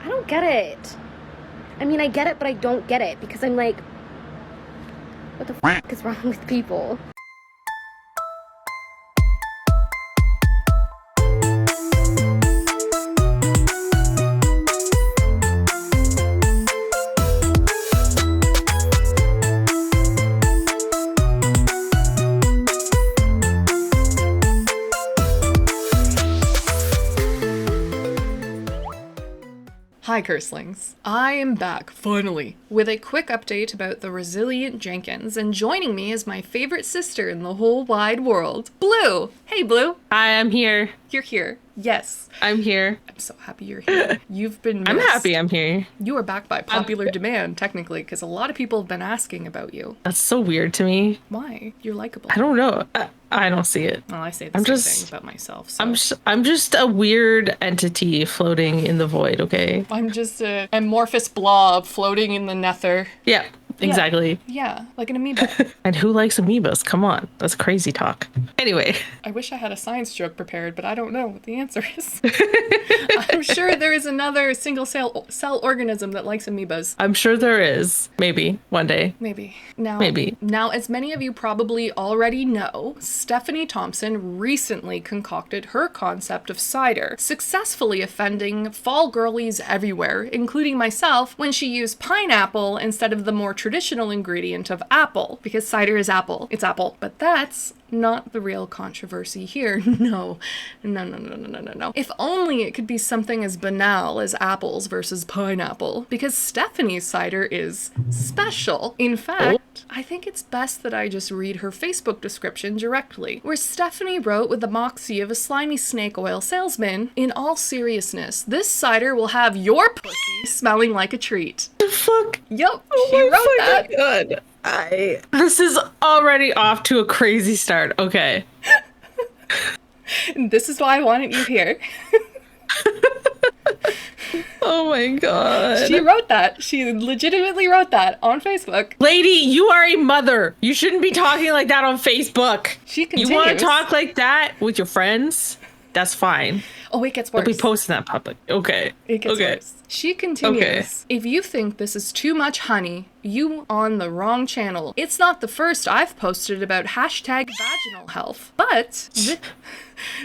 I don't get it. I mean, I get it, but I don't get it because I'm like, what the f*** is wrong with people? Hi Curslings. I am back, finally, with a quick update about the Resilient Jenkins, and joining me is my favorite sister in the whole wide world, Blue! Hey Blue! Hi, I'm here. You're here. Yes. I'm here. I'm so happy you're here. You've been missed. I'm happy I'm here. You are back by popular demand, technically, because a lot of people have been asking about you. That's so weird to me. Why? You're likable. I don't know. I don't see it. Well, I say the same thing about myself, so. I'm just a weird entity floating in the void, okay? I'm just a amorphous blob floating in the nether. Yeah, exactly. Yeah, like an amoeba. And who likes amoebas? Come on. That's crazy talk. Anyway. I wish I had a science joke prepared, but I don't know what the answer is. I'm sure there is another single cell organism that likes amoebas. I'm sure there is. Maybe. One day. Maybe. Now, as many of you probably already know, Stephanie Thompson recently concocted her concept of cider, successfully offending fall girlies everywhere, including myself, when she used pineapple instead of the more traditional ingredient of apple, because cider is apple. It's apple. But that's not the real controversy here. No. If only it could be something as banal as apples versus pineapple, because Stephanie's cider is special. In fact, I think it's best that I just read her Facebook description directly, where Stephanie wrote with the moxie of a slimy snake oil salesman, "In all seriousness, this cider will have your pussy smelling like a treat." The fuck? Yup, she wrote that. God. This is already off to a crazy start. Okay. This is why I wanted you here. Oh my god. She wrote that. She legitimately wrote that on Facebook. Lady, you are a mother. You shouldn't be talking like that on Facebook. She continues. You want to talk like that with your friends? That's fine. Oh, it gets worse. Don't be posting that public. Okay. It gets worse. She continues, If you think this is too much honey, you on the wrong channel. It's not the first I've posted about hashtag vaginal health, but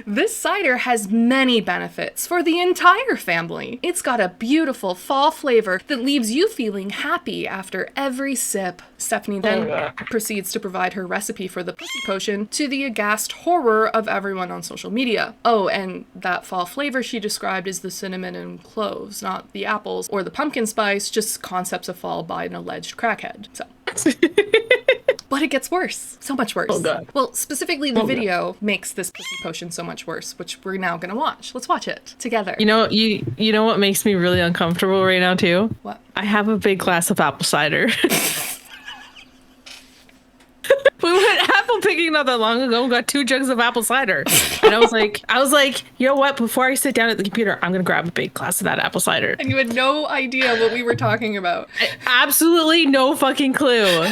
this cider has many benefits for the entire family. It's got a beautiful fall flavor that leaves you feeling happy after every sip. Stephanie then proceeds to provide her recipe for the pussy potion to the aghast horror of everyone on social media. Oh, and that fall flavor she described is the cinnamon and cloves, not the apples or the pumpkin spice, just concepts of fall by an alleged crackhead. So. But it gets worse. So much worse. Oh god. Well, specifically the video makes this pussy potion so much worse, which we're now gonna watch. Let's watch it together. You know what makes me really uncomfortable right now too? What? I have a big glass of apple cider. We went apple picking not that long ago and got 2 jugs of apple cider. And I was like, you know what? Before I sit down at the computer, I'm gonna grab a big glass of that apple cider. And you had no idea what we were talking about. Absolutely no fucking clue.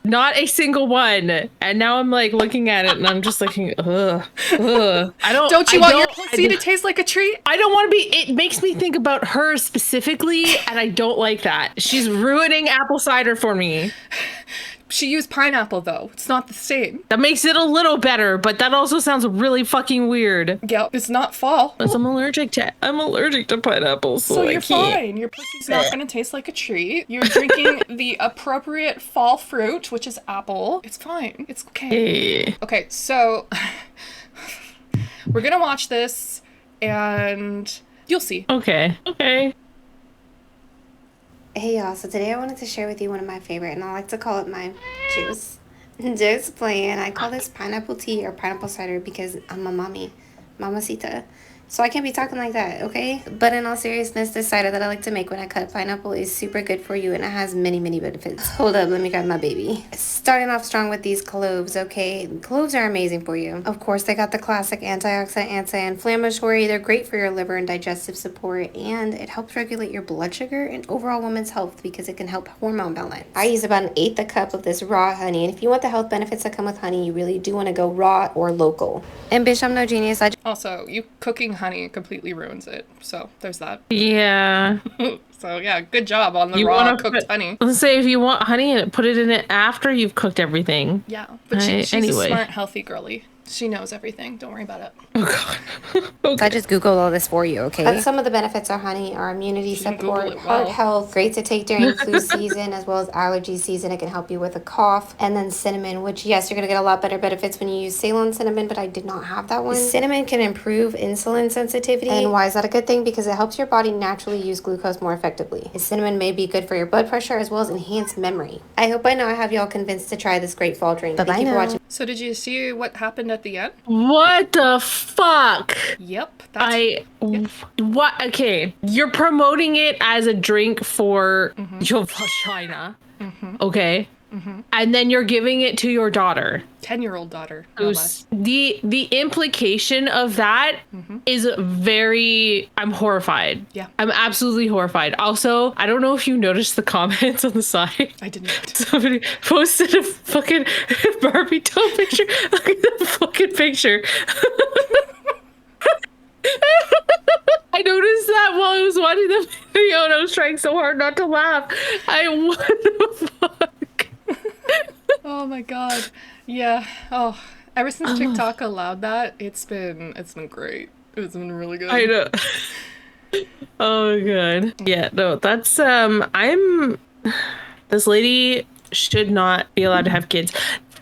Not a single one. And now I'm like looking at it and I'm just looking, ugh. Don't you want your pussy to taste like a treat? I don't want to be, it makes me think about her specifically and I don't like that. She's ruining apple cider for me. She used pineapple though. It's not the same. That makes it a little better, but that also sounds really fucking weird. Yep, it's not fall. Because I'm allergic to pineapples. So you're fine. Your pussy's not gonna taste like a treat. You're drinking the appropriate fall fruit, which is apple. It's fine. It's okay. Hey. Okay, so we're gonna watch this and you'll see. Okay. Hey y'all, so today I wanted to share with you one of my favorite, and I like to call it my juice. Just playing. I call this pineapple tea or pineapple cider because I'm a mommy. Mamacita. So I can't be talking like that, okay? But in all seriousness, this cider that I like to make when I cut pineapple is super good for you and it has many, many benefits. Hold up, let me grab my baby. Starting off strong with these cloves, okay? Cloves are amazing for you. Of course, they got the classic antioxidant, anti-inflammatory. They're great for your liver and digestive support, and it helps regulate your blood sugar and overall women's health because it can help hormone balance. I use about 1/8 a cup of this raw honey, and if you want the health benefits that come with honey, you really do want to go raw or local. And bitch, I'm no genius. Also, you cooking honey completely ruins it. So there's that. Yeah. So yeah, good job on the You raw wanna cooked honey. Let's say if you want honey, put it in it after you've cooked everything. Yeah, but she's Anyway. a smart, healthy girly. She knows everything. Don't worry about it. Oh god. I just Googled all this for you, okay? But some of the benefits of honey are immunity can Google support, it heart well. health, great to take during flu season as well as allergy season. It can help you with a cough. And then cinnamon, which yes, you're gonna get a lot better benefits when you use Ceylon cinnamon, but I did not have that one. Cinnamon can improve insulin sensitivity. And why is that a good thing? Because it helps your body naturally use glucose more effectively. Cinnamon may be good for your blood pressure as well as enhance memory. I hope by now I have y'all convinced to try this great fall drink. Thank you for watching. So did you see what happened at the end? What the fuck? Yep. What? Okay, you're promoting it as a drink for your vagina. Okay. And then you're giving it to your daughter. 10-year-old daughter, no less. The implication of that is very, I'm horrified. Yeah. I'm absolutely horrified. Also, I don't know if you noticed the comments on the side. I did not. Somebody posted a fucking Barbie doll picture. Look at the fucking picture. I noticed that while I was watching the video and I was trying so hard not to laugh. What the fuck? Oh my god. Yeah. Oh, ever since TikTok allowed that, it's been great. It's been really good. I know. Oh god. Yeah, no, that's this lady should not be allowed to have kids.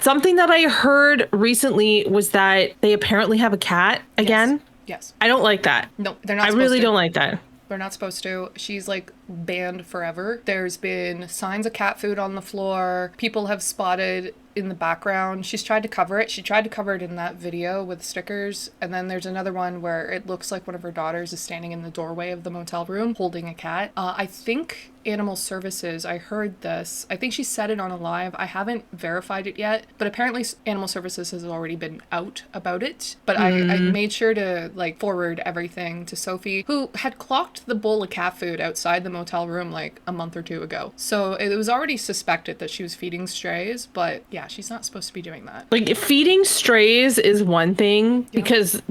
Something that I heard recently was that they apparently have a cat again. Yes. I don't like that. No, they're not. I really don't like that. They're not supposed to. She's like banned forever. There's been signs of cat food on the floor. People have spotted in the background. She's tried to cover it. She tried to cover it in that video with stickers. And then there's another one where it looks like one of her daughters is standing in the doorway of the motel room holding a cat. I think Animal Services, I heard this. I think she said it on a live. I haven't verified it yet, but apparently Animal Services has already been out about it. But I made sure to like forward everything to Sophie, who had clocked the bowl of cat food outside the motel room like a month or two ago. So it was already suspected that she was feeding strays, but yeah, she's not supposed to be doing that. Like, feeding strays is one thing because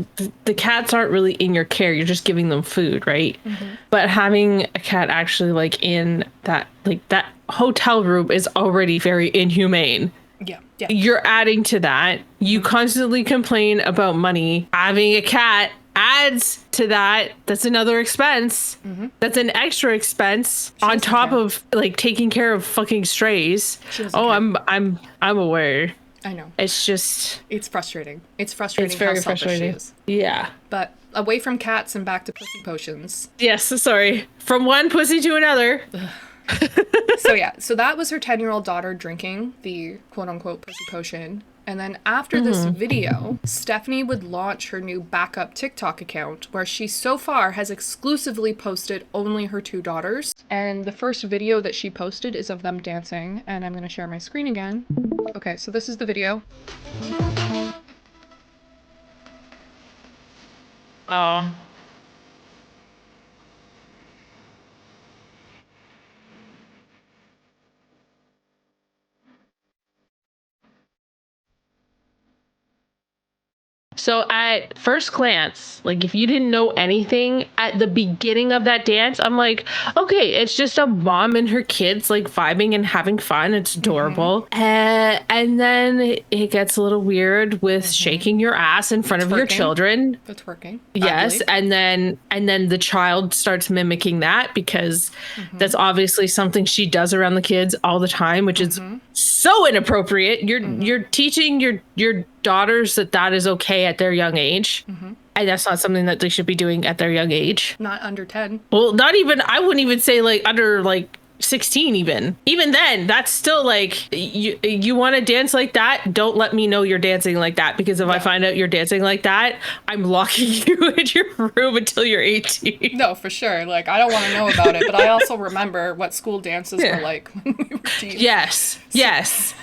the cats aren't really in your care. You're just giving them food, right? But having a cat actually like in that hotel room is already very inhumane. Yeah. You're adding to that. You constantly complain about money. Having a cat adds to that. That's another expense. That's an extra expense on top of like taking care of fucking strays. I'm aware. I know. It's just, it's frustrating. It's frustrating. It's very how selfish frustrating. She is. Yeah. But away from cats and back to pussy potions. Yes, sorry. From one pussy to another. So that was her 10-year-old daughter drinking the quote-unquote pussy potion. And then after this video, Stephanie would launch her new backup TikTok account where she so far has exclusively posted only her two daughters. And the first video that she posted is of them dancing. And I'm going to share my screen again. Okay, so this is the video. Oh. So at first glance, like if you didn't know anything at the beginning of that dance, I'm like, okay, it's just a mom and her kids like vibing and having fun. It's adorable. And then it gets a little weird with shaking your ass in front of your children. The twerking. Yes, and then the child starts mimicking that because that's obviously something she does around the kids all the time, which is so inappropriate. You're teaching your daughters that is okay at their young age, and that's not something that they should be doing at their young age. Not under 10. Well, not even. I wouldn't even say like under like 16 even then. That's still like, you want to dance like that, don't let me know you're dancing like that, because if I find out you're dancing like that, I'm locking you in your room until you're 18. No, for sure. Like, I don't want to know about it, but I also remember what school dances were like when we were teens. Yes.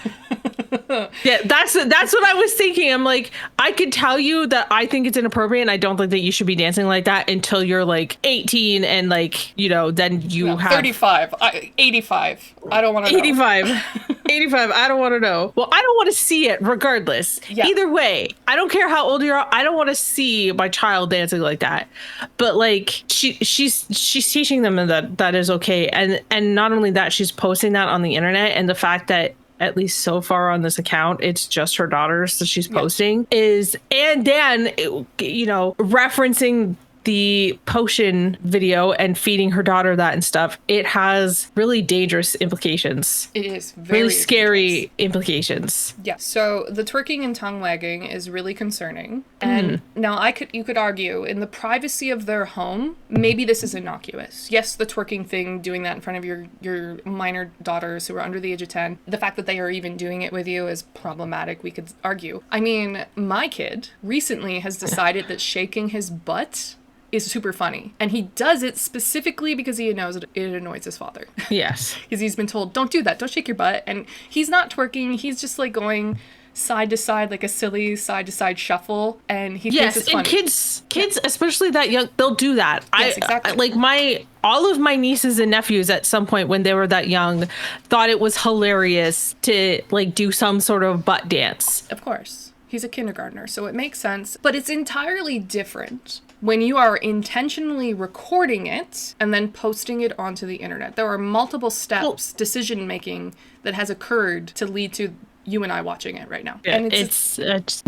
Yeah, that's what I was thinking. I'm like, I could tell you that I think it's inappropriate and I don't think that you should be dancing like that until you're like 18 and like, you know, then you have 35, 85. I don't want to know. 85. I don't want to know. Well, I don't want to see it regardless. Yeah. Either way, I don't care how old you are. I don't want to see my child dancing like that. But like she's teaching them that is okay. And not only that, she's posting that on the internet, and the fact that at least so far on this account, it's just her daughters that she's posting and then, you know, referencing the potion video and feeding her daughter that and stuff. It has really dangerous implications. It is very really scary dangerous. Implications. Yeah. So the twerking and tongue wagging is really concerning. And now you could argue in the privacy of their home, maybe this is innocuous. Yes, the twerking thing, doing that in front of your minor daughters who are under the age of 10, the fact that they are even doing it with you is problematic, we could argue. I mean, my kid recently has decided that shaking his butt is super funny. And he does it specifically because he knows it annoys his father. Yes. Because he's been told, don't do that, don't shake your butt. And he's not twerking, he's just like going side to side, like a silly side to side shuffle. And he thinks it's funny. And kids, especially that young, they'll do that. Yes, exactly. Like all of my nieces and nephews at some point when they were that young thought it was hilarious to like do some sort of butt dance. Of course. He's a kindergartner, so it makes sense. But it's entirely different when you are intentionally recording it and then posting it onto the internet. There are multiple steps, decision making that has occurred to lead to you and I watching it right now. Yeah, And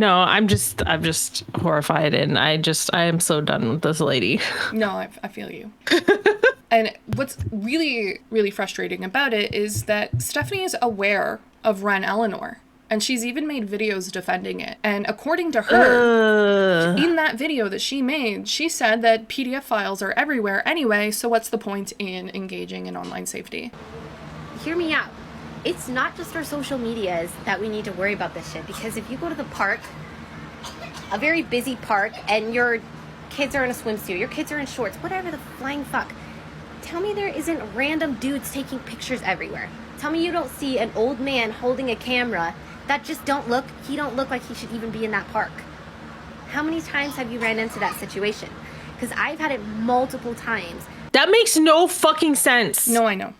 I'm just horrified, and I am so done with this lady. No, I feel you. And what's really, really frustrating about it is that Stephanie is aware of Ren Eleanor. And she's even made videos defending it. And according to her, in that video that she made, she said that PDF files are everywhere anyway, so what's the point in engaging in online safety? Hear me out. It's not just our social medias that we need to worry about this shit. Because if you go to the park, a very busy park, and your kids are in a swimsuit, your kids are in shorts, whatever the flying fuck, tell me there isn't random dudes taking pictures everywhere. Tell me you don't see an old man holding a camera that just don't look like he should even be in that park. How many times have you ran into that situation? Because I've had it multiple times. That makes no fucking sense. No, I know.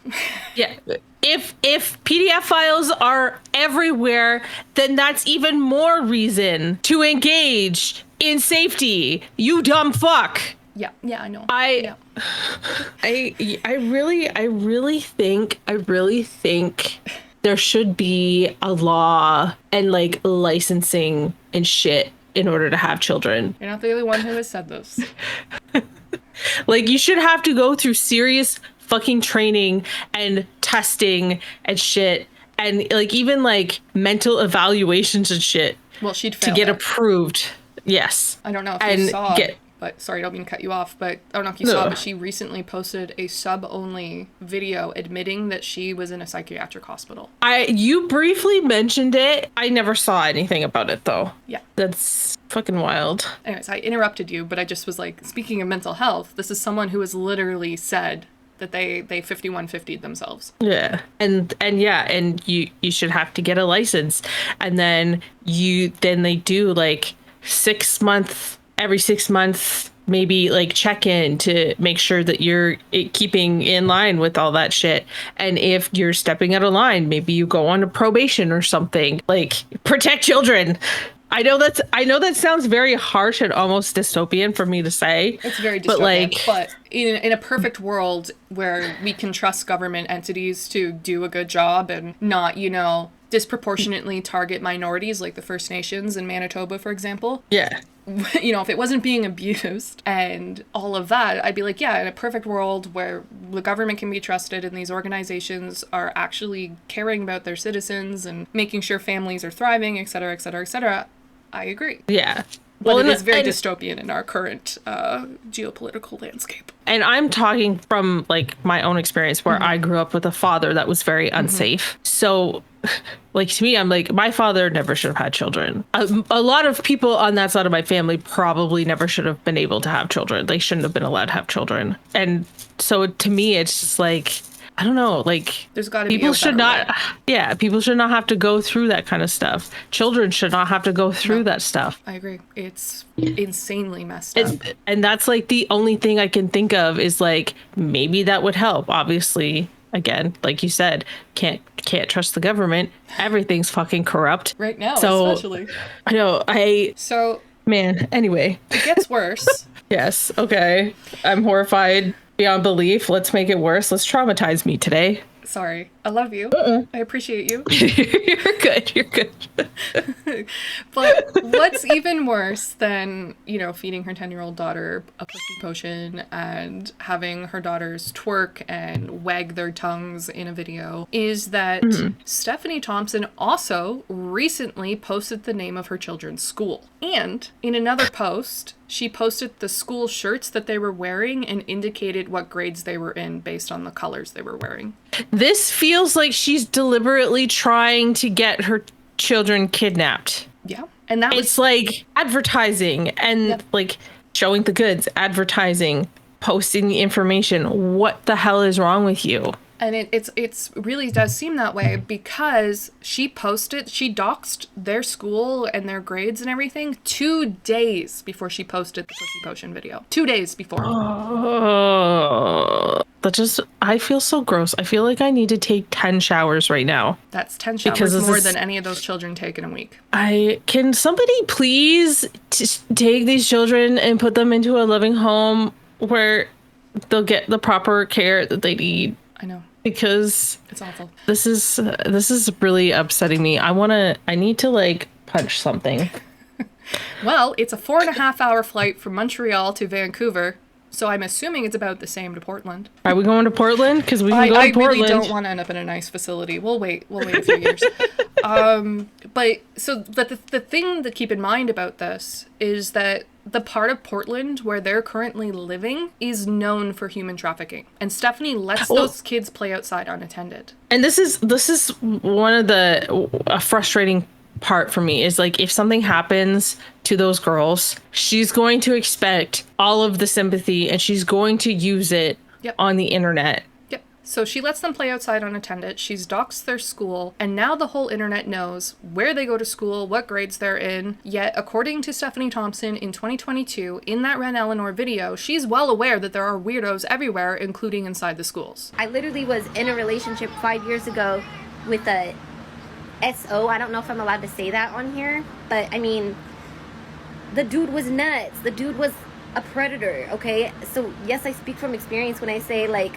Yeah. If PDF files are everywhere, then that's even more reason to engage in safety. You dumb fuck. Yeah, I know. I really think there should be a law and like licensing and shit in order to have children. You're not the only one who has said this. Like, you should have to go through serious fucking training and testing and shit, and like even like mental evaluations and shit. Well, she'd fail to get it. approved. Yes. I don't know if you saw. But sorry, I don't mean to cut you off, but I don't know if you saw, but she recently posted a sub-only video admitting that she was in a psychiatric hospital. You briefly mentioned it. I never saw anything about it, though. Yeah. That's fucking wild. Anyways, I interrupted you, but I just was like, speaking of mental health, this is someone who has literally said that they 5150'd themselves. Yeah. And you should have to get a license. And then they do like every 6 months, maybe like check in to make sure that you're keeping in line with all that shit. And if you're stepping out of line, maybe you go on a probation or something. Like, protect children. I know that sounds very harsh and almost dystopian for me to say. It's very dystopian, but in a perfect world where we can trust government entities to do a good job and not, disproportionately target minorities like the First Nations in Manitoba, for example. Yeah. If it wasn't being abused and all of that, I'd be like, yeah, in a perfect world where the government can be trusted and these organizations are actually caring about their citizens and making sure families are thriving, et cetera, et cetera, et cetera, I agree. Yeah. But it is very dystopian in our current geopolitical landscape. And I'm talking from like my own experience where I grew up with a father that was very unsafe. So like, to me, I'm like, my father never should have had children. A lot of people on that side of my family probably never should have been able to have children. They shouldn't have been allowed to have children. And so to me, it's just like, I don't know, like There's got to be people a should better not way. yeah, people should not have to go through that kind of stuff. Children should not have to go through that stuff. I agree. It's insanely messed up. And that's like the only thing I can think of is like maybe that would help. Obviously, again, like you said, can't trust the government. Everything's fucking corrupt Right now, so, especially. I know. So Man, anyway. it gets worse. Yes. Okay. I'm horrified beyond belief. Let's make it worse. Let's traumatize me today. Sorry. I love you. I appreciate you. You're good. You're good. But what's even worse than, feeding her 10-year-old daughter a pussy potion and having her daughters twerk and wag their tongues in a video is that Stephanie Thompson also recently posted the name of her children's school. And in another post, she posted the school shirts that they were wearing and indicated what grades they were in based on the colors they were wearing. This feels like she's deliberately trying to get her children kidnapped. Yeah. And that was... It's like advertising and like showing the goods, advertising, posting the information. What the hell is wrong with you? And it's really does seem that way because she doxed their school and their grades and everything 2 days before she posted the Pussy Potion video. 2 days before. I feel so gross. I feel like I need to take 10 showers right now. That's 10 showers because more than any of those children take in a week. Can somebody please take these children and put them into a loving home where they'll get the proper care that they need? I know. Because it's awful. This is really upsetting me. I need to like punch something. Well, it's a 4.5-hour flight from Montreal to Vancouver, so I'm assuming it's about the same to Portland. Are we going to Portland? Because we can go to Portland. I really don't want to end up in a nice facility. We'll wait a few years. But the thing to keep in mind about this is that the part of Portland where they're currently living is known for human trafficking. And Stephanie lets those kids play outside unattended. And this is one of the frustrating part for me is like if something happens to those girls, she's going to expect all of the sympathy and she's going to use it on the internet. Yep. So she lets them play outside unattended. She's doxed their school, and now the whole internet knows where they go to school, what grades they're in. Yet, according to Stephanie Thompson in 2022, in that Ren Eleanor video, she's well aware that there are weirdos everywhere, including inside the schools. I literally was in a relationship 5 years ago with a SO. I don't know if I'm allowed to say that on here, but I mean, the dude was nuts. The dude was a predator, okay? So yes, I speak from experience when I say like,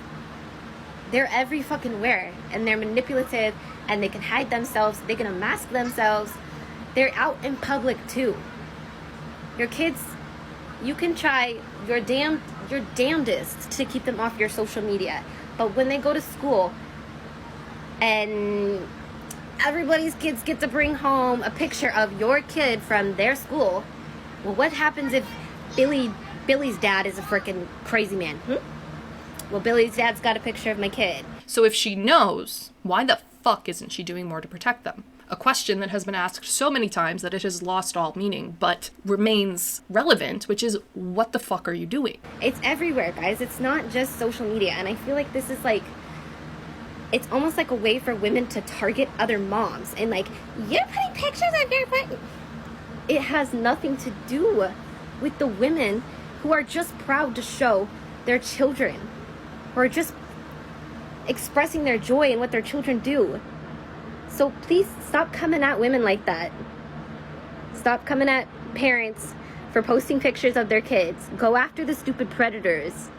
they're every fucking where, and they're manipulative, and they can hide themselves, they can unmask themselves. They're out in public too. Your kids, you can try your damnedest to keep them off your social media, but when they go to school and everybody's kids get to bring home a picture of your kid from their school, well, what happens if Billy's dad is a freaking crazy man? Well, Billy's dad's got a picture of my kid. So if she knows, why the fuck isn't she doing more to protect them? A question that has been asked so many times that it has lost all meaning, but remains relevant, which is, what the fuck are you doing? It's everywhere, guys. It's not just social media. And I feel like this is like, it's almost like a way for women to target other moms. And like, you're putting pictures of your butt. It has nothing to do with the women who are just proud to show their children, who are just expressing their joy in what their children do. So please stop coming at women like that. Stop coming at parents for posting pictures of their kids. Go after the stupid predators.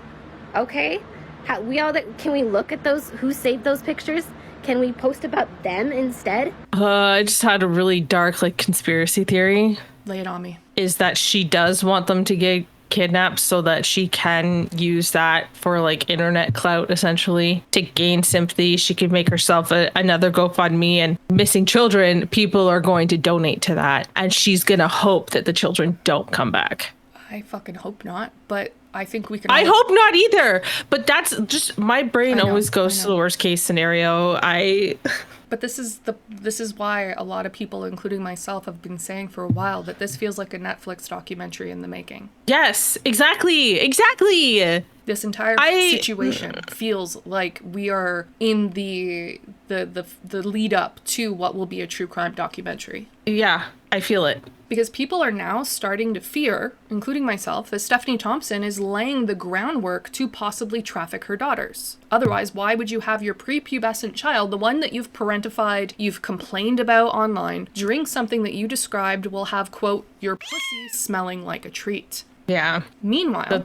Okay? Can we look at those, who saved those pictures? Can we post about them instead? I just had a really dark like conspiracy theory. Lay it on me. Is that she does want them to get kidnapped so that she can use that for like internet clout, essentially, to gain sympathy. She could make herself another GoFundMe, and missing children, people are going to donate to that, and she's gonna hope that the children don't come back. I fucking hope not, but I think we can. I hope not either, but that's just my brain always goes to the worst case scenario. But this is why a lot of people, including myself, have been saying for a while that this feels like a Netflix documentary in the making. Yes, exactly. This entire situation feels like we are in the lead up to what will be a true crime documentary. Yeah, I feel it. Because people are now starting to fear, including myself, that Stephanie Thompson is laying the groundwork to possibly traffic her daughters. Otherwise, why would you have your prepubescent child, the one that you've parentified, you've complained about online, drink something that you described will have, quote, your pussy smelling like a treat? Yeah. Meanwhile,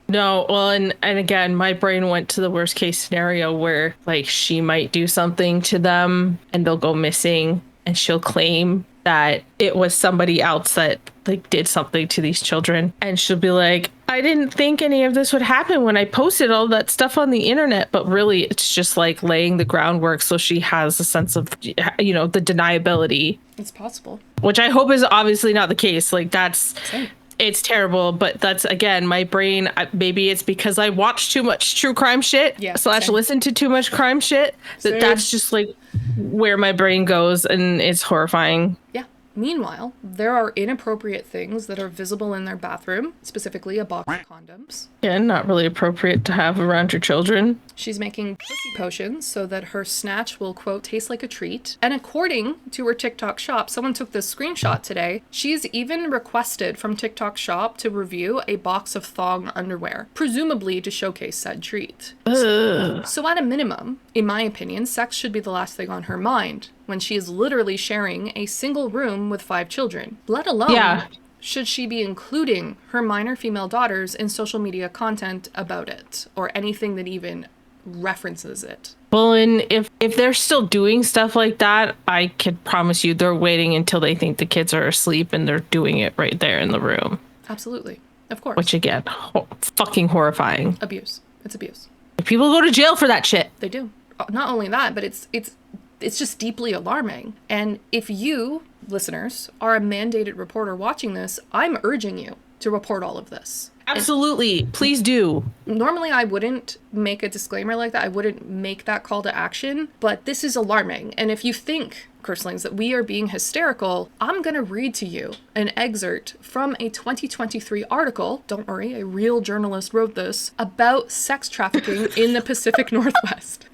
and again, my brain went to the worst case scenario where like she might do something to them and they'll go missing and she'll claim that it was somebody else that like did something to these children. And she'll be like, I didn't think any of this would happen when I posted all that stuff on the internet. But really, it's just like laying the groundwork so she has a sense of, you know, the deniability. it's possible. Which I hope is obviously not the case. Like that's... Same. It's terrible, but that's, again, my brain, maybe it's because I watch too much true crime shit, / listen to too much crime shit, that's just like where my brain goes, and it's horrifying. Yeah. Meanwhile, there are inappropriate things that are visible in their bathroom, specifically a box of condoms. Yeah, not really appropriate to have around your children. She's making pussy potions so that her snatch will, quote, taste like a treat. And according to her TikTok shop, someone took this screenshot today, she's even requested from TikTok shop to review a box of thong underwear, presumably to showcase said treat. So at a minimum, in my opinion, sex should be the last thing on her mind when she is literally sharing a single room with 5 children, let alone should she be including her minor female daughters in social media content about it or anything that even references it. Well, and if they're still doing stuff like that, I can promise you they're waiting until they think the kids are asleep and they're doing it right there in the room. Absolutely. Of course. Which again, fucking horrifying. Abuse. It's abuse. People go to jail for that shit. They do. Not only that, but it's just deeply alarming. And if you, listeners, are a mandated reporter watching this, I'm urging you to report all of this. Absolutely. Please do. Normally, I wouldn't make a disclaimer like that. I wouldn't make that call to action, but this is alarming. And if you think, Curslings, that we are being hysterical, I'm going to read to you an excerpt from a 2023 article, don't worry, a real journalist wrote this, about sex trafficking in the Pacific Northwest.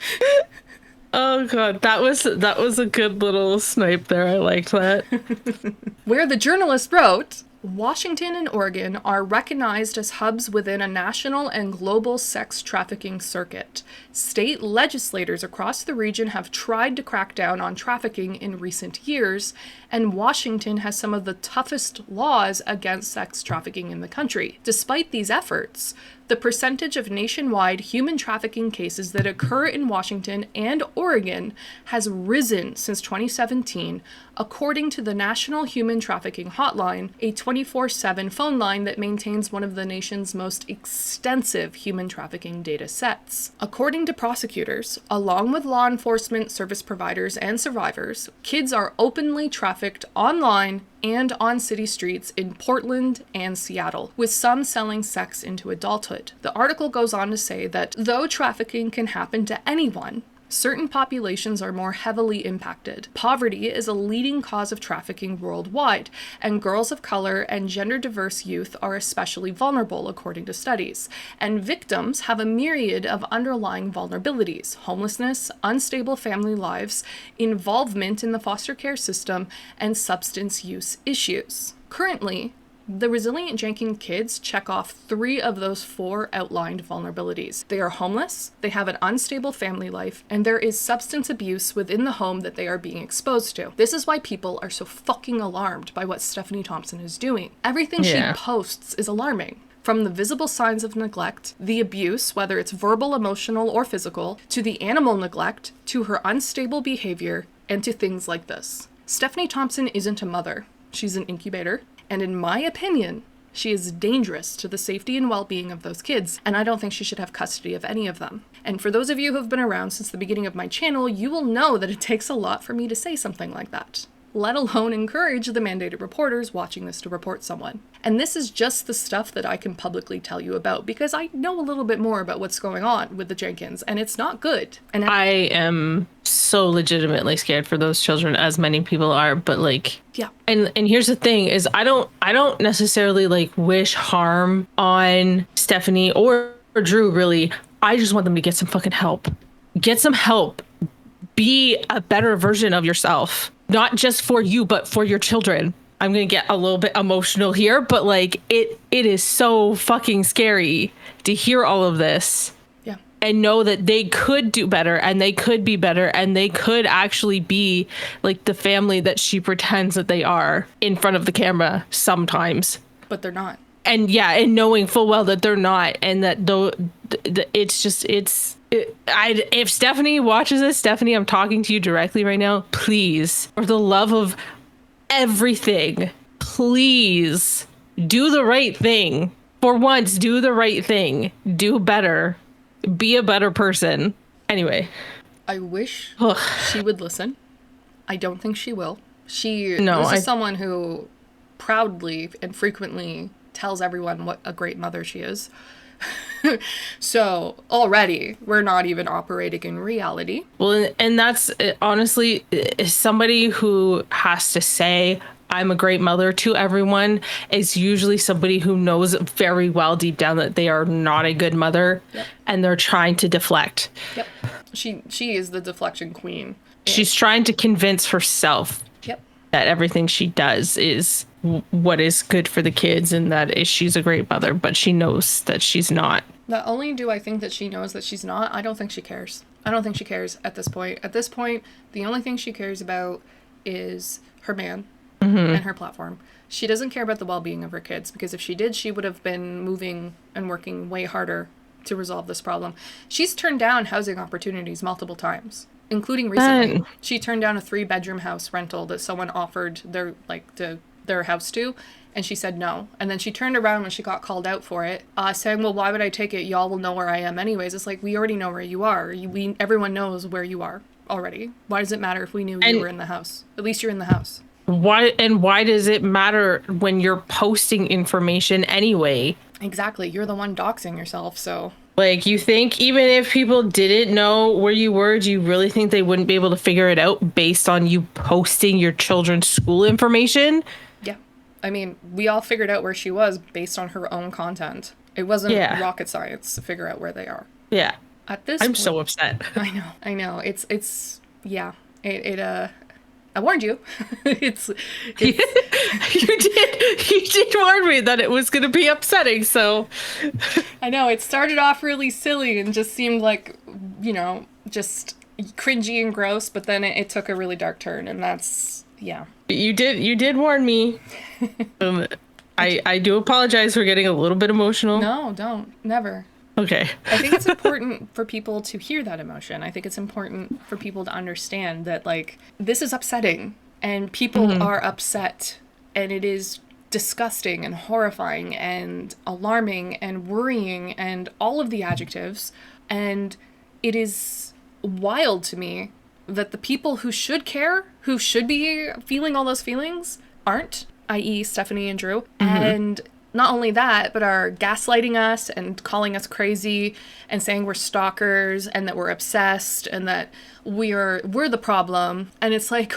Oh god, that was a good little snipe there. I liked that. Where the journalist wrote, Washington and Oregon are recognized as hubs within a national and global sex trafficking circuit. State legislators across the region have tried to crack down on trafficking in recent years, and Washington has some of the toughest laws against sex trafficking in the country. Despite these efforts, the percentage of nationwide human trafficking cases that occur in Washington and Oregon has risen since 2017, according to the National Human Trafficking Hotline, a 24/7 phone line that maintains one of the nation's most extensive human trafficking data sets. According to prosecutors, along with law enforcement service providers and survivors, kids are openly trafficked online and on city streets in Portland and Seattle, with some selling sex into adulthood. The article goes on to say that though trafficking can happen to anyone, certain populations are more heavily impacted. Poverty is a leading cause of trafficking worldwide, and girls of color and gender-diverse youth are especially vulnerable, according to studies. And victims have a myriad of underlying vulnerabilities: homelessness, unstable family lives, involvement in the foster care system, and substance use issues. Currently, the Resilient Jenkins kids check off 3 of those 4 outlined vulnerabilities. They are homeless, they have an unstable family life, and there is substance abuse within the home that they are being exposed to. This is why people are so fucking alarmed by what Stephanie Thompson is doing. Everything she posts is alarming. From the visible signs of neglect, the abuse, whether it's verbal, emotional, or physical, to the animal neglect, to her unstable behavior, and to things like this. Stephanie Thompson isn't a mother. She's an incubator. And in my opinion, she is dangerous to the safety and well-being of those kids, and I don't think she should have custody of any of them. And for those of you who have been around since the beginning of my channel, you will know that it takes a lot for me to say something like that, let alone encourage the mandated reporters watching this to report someone. And this is just the stuff that I can publicly tell you about, because I know a little bit more about what's going on with the Jenkins, and it's not good. And I am so legitimately scared for those children, as many people are. But like, Yeah. And here's the thing is I don't necessarily like wish harm on Stephanie or Drew, really. I just want them to get some fucking help. Get some help. Be a better version of yourself. Not just for you, but for your children. I'm going to get a little bit emotional here, but like it is so fucking scary to hear all of this. Yeah. And know that they could do better and they could be better and they could actually be like the family that she pretends that they are in front of the camera sometimes. But they're not. And yeah, and knowing full well that they're not, and that though it's just if Stephanie watches this, Stephanie, I'm talking to you directly right now. Please, for the love of everything, please do the right thing. For once, do the right thing. Do better. Be a better person. Anyway. I wish she would listen. I don't think she will. This is someone who proudly and frequently tells everyone what a great mother she is. So already we're not even operating in reality. Well, and that's honestly somebody who has to say I'm a great mother to everyone is usually somebody who knows very well deep down that they are not a good mother. Yep. And they're trying to deflect. Yep. She is the deflection queen. She's trying to convince herself that everything she does is what is good for the kids and that she's a great mother, but she knows that she's not. Not only do I think that she knows that she's not, I don't think she cares. I don't think she cares at this point. At this point, the only thing she cares about is her man and her platform. She doesn't care about the well-being of her kids, because if she did, she would have been moving and working way harder to resolve this problem. She's turned down housing opportunities multiple times, including recently. She turned down a 3-bedroom house rental that someone offered their house to, and she said no. And then she turned around when she got called out for it, saying, well, why would I take it? Y'all will know where I am anyways. It's like, we already know where you are. Everyone knows where you are already. Why does it matter if we knew you were in the house? At least you're in the house. Why does it matter when you're posting information anyway? Exactly. You're the one doxing yourself, so... Like, you think even if people didn't know where you were, do you really think they wouldn't be able to figure it out based on you posting your children's school information? Yeah. I mean, we all figured out where she was based on her own content. It wasn't rocket science to figure out where they are. Yeah. At this I'm point, so upset. I know. I warned you. You did warn me that it was going to be upsetting, so. I know, it started off really silly and just seemed like, just cringy and gross, but then it took a really dark turn, and that's, yeah. You did warn me. I do apologize for getting a little bit emotional. No, don't. Never. Okay. I think it's important for people to hear that emotion. I think it's important for people to understand that, like, this is upsetting and people are upset, and it is disgusting and horrifying and alarming and worrying and all of the adjectives. And it is wild to me that the people who should care, who should be feeling all those feelings, aren't, i.e. Stephanie and Drew. And not only that, but are gaslighting us and calling us crazy and saying we're stalkers and that we're obsessed and that we're the problem. And it's like,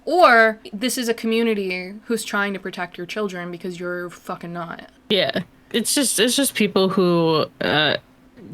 or this is a community who's trying to protect your children because you're fucking not. Yeah. It's just people who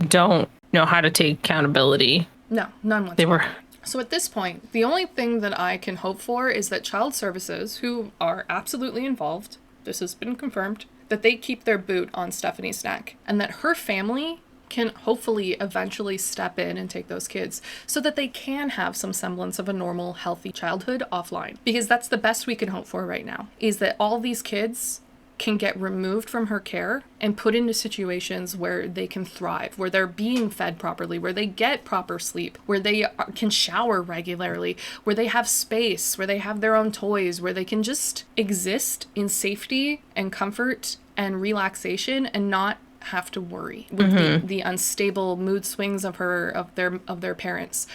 don't know how to take accountability. No, none whatsoever. So at this point, the only thing that I can hope for is that Child Services, who are absolutely involved, this has been confirmed, that they keep their boot on Stephanie's neck and that her family can hopefully eventually step in and take those kids so that they can have some semblance of a normal, healthy childhood offline. Because that's the best we can hope for right now, is that all these kids can get removed from her care and put into situations where they can thrive, where they're being fed properly, where they get proper sleep, where they can shower regularly, where they have space, where they have their own toys, where they can just exist in safety and comfort and relaxation and not have to worry with the unstable mood swings of their parents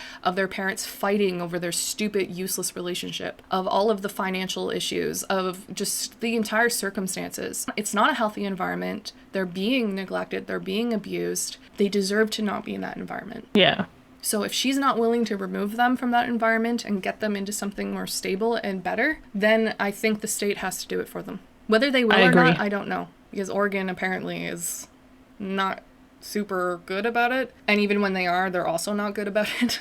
fighting over their stupid, useless relationship, of all of the financial issues, of just the entire circumstances. It's not a healthy environment. They're being neglected. They're being abused. They deserve to not be in that environment. Yeah. So if she's not willing to remove them from that environment and get them into something more stable and better, then I think the state has to do it for them. Whether they will or not, I don't know. Because Oregon apparently is not super good about it. And even when they are, they're also not good about it.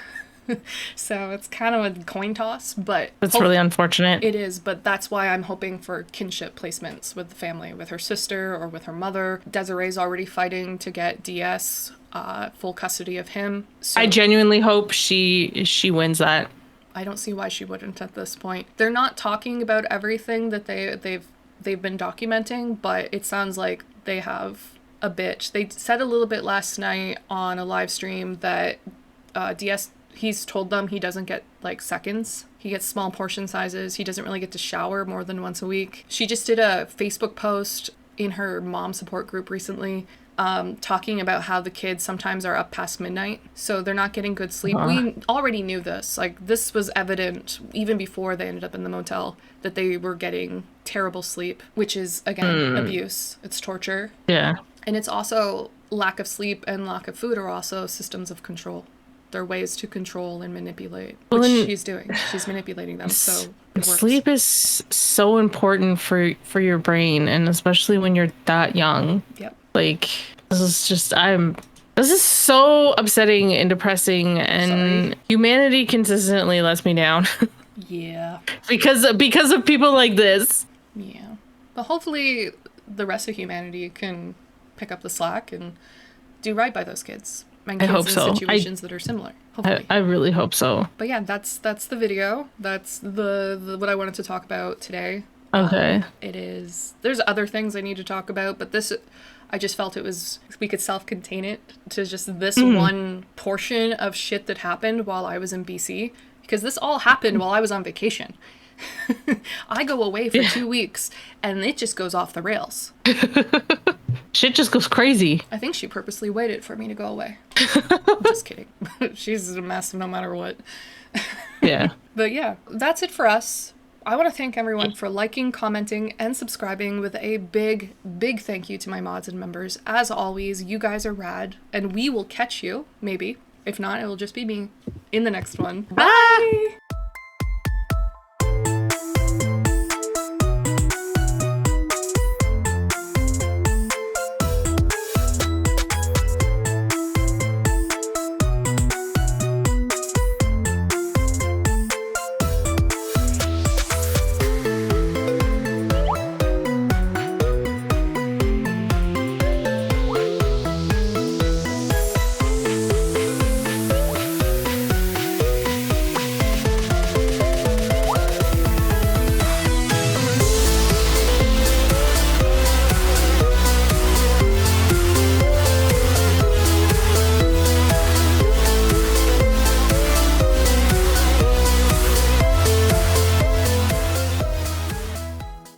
So it's kind of a coin toss, but that's really unfortunate. It is, but that's why I'm hoping for kinship placements with the family, with her sister or with her mother. Desiree's already fighting to get DS full custody of him. So I genuinely hope she wins that. I don't see why she wouldn't at this point. They're not talking about everything that they've been documenting, but it sounds like they have a bitch. They said a little bit last night on a live stream that DS, he's told them he doesn't get like seconds. He gets small portion sizes. He doesn't really get to shower more than once a week. She just did a Facebook post in her mom support group recently talking about how the kids sometimes are up past midnight, so they're not getting good sleep. We already knew this. Like, this was evident even before they ended up in the motel, that they were getting terrible sleep, which is, again, abuse. It's torture. Yeah. And it's also lack of sleep and lack of food are also systems of control. They're ways to control and manipulate, which she's doing. She's manipulating them, so it works. Sleep is so important for your brain, and especially when you're that young. Yep. Like, this is so upsetting and depressing, and humanity consistently lets me down. Yeah. Because of people like this. Yeah. But hopefully the rest of humanity can pick up the slack and do right by those kids. And kids I hope in so. Situations that are similar. Hopefully. I really hope so. But yeah, that's the video. That's the what I wanted to talk about today. Okay. There's other things I need to talk about, but this, I just felt we could self-contain it to just this one portion of shit that happened while I was in BC, because this all happened while I was on vacation. I go away for 2 weeks and it just goes off the rails. Shit just goes crazy. I think she purposely waited for me to go away. I'm just kidding. She's a mess no matter what. Yeah. But yeah, that's it for us. I want to thank everyone for liking, commenting, and subscribing, with a big, big thank you to my mods and members. As always, you guys are rad, and we will catch you, maybe. If not, it will just be me in the next one. Bye!